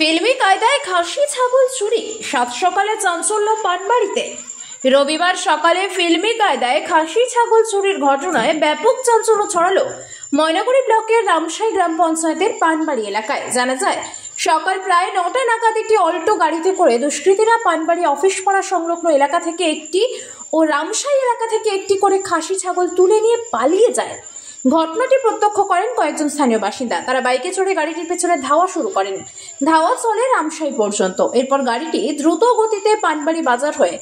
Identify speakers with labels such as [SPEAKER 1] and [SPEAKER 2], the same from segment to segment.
[SPEAKER 1] ফিল্মি কায়দায় খাসি ছাগল চুরি, সাত সকালে চাঞ্চল্য পানবাড়িতে। রবিবার সকালে ফিল্মি কায়দায় খাসি ছাগল চুরির ঘটনায় ব্যাপক চাঞ্চল্য ছড়ালো ময়নাগুড়ি ব্লকের রামসাই গ্রাম পঞ্চায়েতের পানবাড়ি এলাকায়। জানা যায়, সকাল প্রায় 9টা নাগাদ একটি অল্টো গাড়িতে করে দুষ্কৃতীরা পানবাড়ি অফিস পাড়া সংলগ্ন এলাকা থেকে একটি ও রামসাই এলাকা থেকে একটি করে খাসি ছাগল তুলে নিয়ে পালিয়ে যায়। ঘটনাটি প্রত্যক্ষ করেন কয়েকজন স্থানীয় বাসিন্দা। তারা বাইকে চড়ে গাড়িটির পেছনে ধাওয়া শুরু করেন। ধাওয়া চলে রামসাই পর্যন্ত। এরপর গাড়িটি দ্রুত গতিতে পানবাড়ি বাজার হয়ে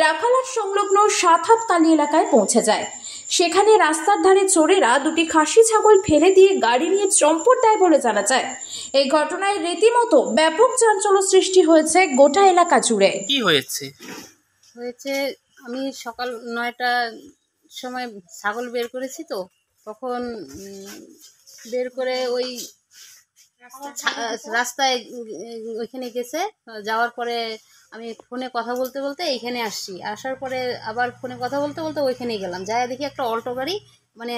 [SPEAKER 1] রাখালহাট সংলগ্ন সাতহাতকালী এলাকায় পৌঁছে যায়। সেখানে রাস্তার ধারে চোরেরা দুটি খাসি ছাগল ফেলে দিয়ে গাড়ি নিয়ে চম্পট দেয় বলে জানা যায়। এই ঘটনায় রীতিমতো ব্যাপক চাঞ্চল্য সৃষ্টি হয়েছে গোটা এলাকা জুড়ে।
[SPEAKER 2] কি হয়েছে?
[SPEAKER 3] আমি সকাল 9টার সময় ছাগল বের করেছি, তো তখন বের করে ওই রাস্তায় ওইখানে গেছে। যাওয়ার পরে আমি ফোনে কথা বলতে বলতে এইখানে আসছি। আসার পরে আবার ফোনে কথা বলতে বলতে ওইখানেই গেলাম। যাই দেখি একটা অল্টো গাড়ি মানে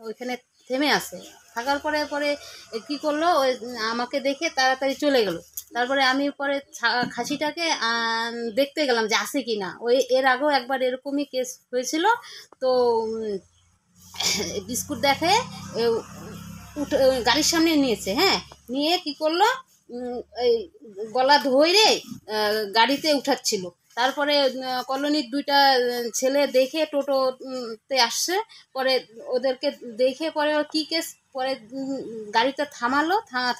[SPEAKER 3] ওইখানে থেমে আছে। থাকার পরে কী করলো, ওই আমাকে দেখে তাড়াতাড়ি চলে গেল। তারপরে আমি পরে খাসিটাকে দেখতে গেলাম যে আছে কি না। ওই এর আগেও একবার এরকমই কেস হয়েছিল। তো বিস্কুট দেখে গাড়ির সামনে নিয়েছে, নিয়ে কি করলো, এই গলা ধরে গাড়িতে উঠাচ্ছিল। তারপরে কলোনির দুইটা ছেলে দেখে টোটোতে আসছে। পরে ওদেরকে দেখে পরে কী কেস, পরে গাড়িটা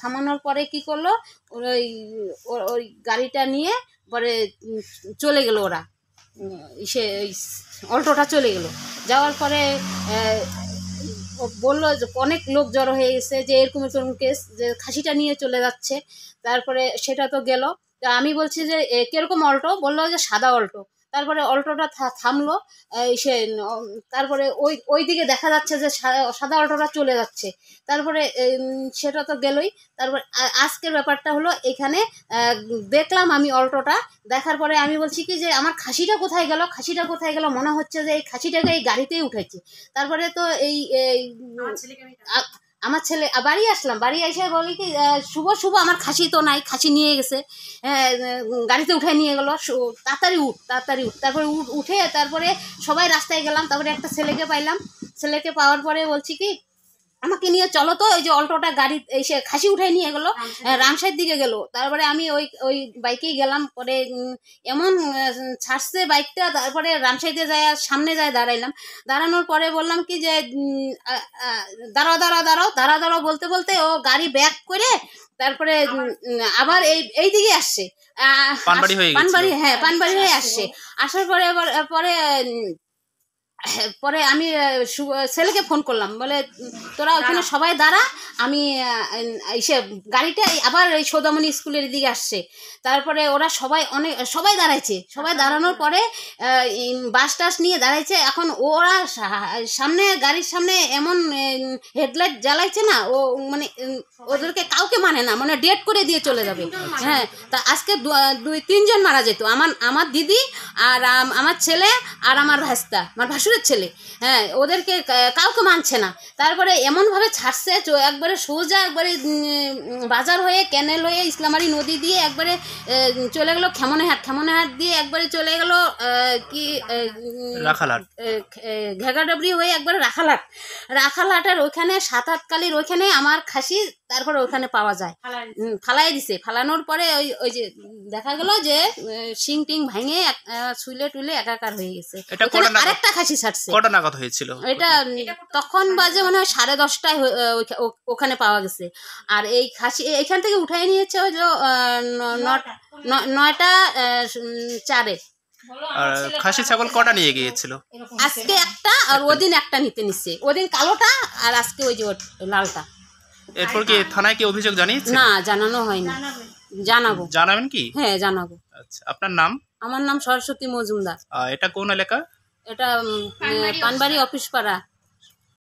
[SPEAKER 3] থামানোর পরে কি করলো, ওই গাড়িটা নিয়ে পরে চলে গেল। ওরা অল্টোটা চলে গেল। যাওয়ার পরে বললো যে অনেক লোক জড়ো হয়ে গেছে, যে এরকম কেস, যে খাসিটা নিয়ে চলে যাচ্ছে। তারপরে সেটা তো গেল। আমি বলছি যে কীরকম অল্টো, বললো যে সাদা অল্টো। তারপরে অল্টোটা থামলো। তারপরে ওই দিকে দেখা যাচ্ছে যে সাদা অল্টোটা চলে যাচ্ছে। তারপরে সেটা তো গেলই। তারপরে আজকের ব্যাপারটা হলো, এখানে দেখলাম আমি অল্টোটা দেখার পরে আমি বলছি কি যে আমার খাসিটা কোথায় গেল, মনে হচ্ছে যে এই খাসিটাকে এই গাড়িতেই উঠেছে। তারপরে তো আমার ছেলে বাড়ি আসলাম, বাড়ি এসে বলি কি শুভ আমার খাসি তো নাই, খাসি নিয়ে গেছে, গাড়িতে উঠে নিয়ে গেলো, তাড়াতাড়ি উঠ। তারপরে উঠে তারপরে সবাই রাস্তায় গেলাম। তারপরে একটা ছেলেকে পাইলাম। ছেলেকে পাওয়ার পরে বলছি কি আমাকে নিয়ে চলো তো, ওই যে অল্টোটা গাড়ি এসে খাসি উঠে নিয়ে গেলো, রামসাইয়ের দিকে গেল। তারপরে আমি ওই বাইকেই গেলাম। পরে এমন ছাড়ছে বাইকটা। তারপরে রামসাইতে সামনে দাঁড়াইলাম। দাঁড়ানোর পরে বললাম কি যে দাঁড়াও বলতে বলতে ও গাড়ি ব্যাক করে তারপরে আবার এই দিকে আসছে, পানবাড়ি হয়ে আসছে। আসার পরে আমি ছেলেকে ফোন করলাম, বলে তোরা ওখানে সবাই দাঁড়া, আমি গাড়িটা আবার এই সৌদামণি স্কুলের দিকে আসছে। তারপরে ওরা সবাই দাঁড়াইছে। সবাই দাঁড়ানোর পরে বাস টাস নিয়ে দাঁড়াইছে। এখন ওরা গাড়ির সামনে এমন হেডলাইট জ্বালাইছে না, ও মানে ওদেরকে কাউকে মানে না, মানে ডেট করে দিয়ে চলে যাবে। তা আজকে 2-3 জন মারা যেত, আমার দিদি আর আমার ছেলে আর আমার ভাস্তা, আমার ভাসুরের ছেলে। ওদেরকে কাউকে মানছে না। তারপরে এমনভাবে ছাড়ছে, একবারে সোজা একবারে বাজার হয়ে ক্যানেল হয়ে ইসলামারি নদী দিয়ে একবারে চলে গেলো খেমনেহাট দিয়ে একবারে চলে গেলো কি রাখালহাট, ঘেগাডাবরি হয়ে একবারে রাখালহাটের ওইখানে সাতহাতকালীর ওইখানে আমার খাসি তারপরে ওইখানে পাওয়া যায়। ফালাই দিছে। ফালানোর পরে ওই যে দেখা গেল যে শিং টিং ভাঙে ছুলে টুলে একাকার হয়ে গেছে। আরেকটা খাসি ছাড়ছে।
[SPEAKER 2] কটা নাগাদ হয়েছিল
[SPEAKER 3] এটা? তখন বাজে মনে হয় 10:30টায় ওখানে পাওয়া গেছে। আর এই খাসি এখান থেকে উঠাই নিয়েছে ওই যে 9টা 4-এ।
[SPEAKER 2] আর খাসি ছাগল কটা নিয়ে গিয়েছিল?
[SPEAKER 3] আজকে একটা, আর ওদিন একটা নিচ্ছে। ওদিন কালোটা আর আজকে ওই যে লালটা।
[SPEAKER 2] এরপর কি থানায় কি অভিযোগ জানিয়েছে?
[SPEAKER 3] না, জানানো হয়নি।
[SPEAKER 2] জানাবেন কি?
[SPEAKER 3] হ্যাঁ, জানাবো।
[SPEAKER 2] আচ্ছা, আপনার নাম?
[SPEAKER 3] আমার নাম সরস্বতী মজুমদার।
[SPEAKER 2] এটা কোন এলাকা?
[SPEAKER 3] এটা পানবাড়ি অফিস পাড়া।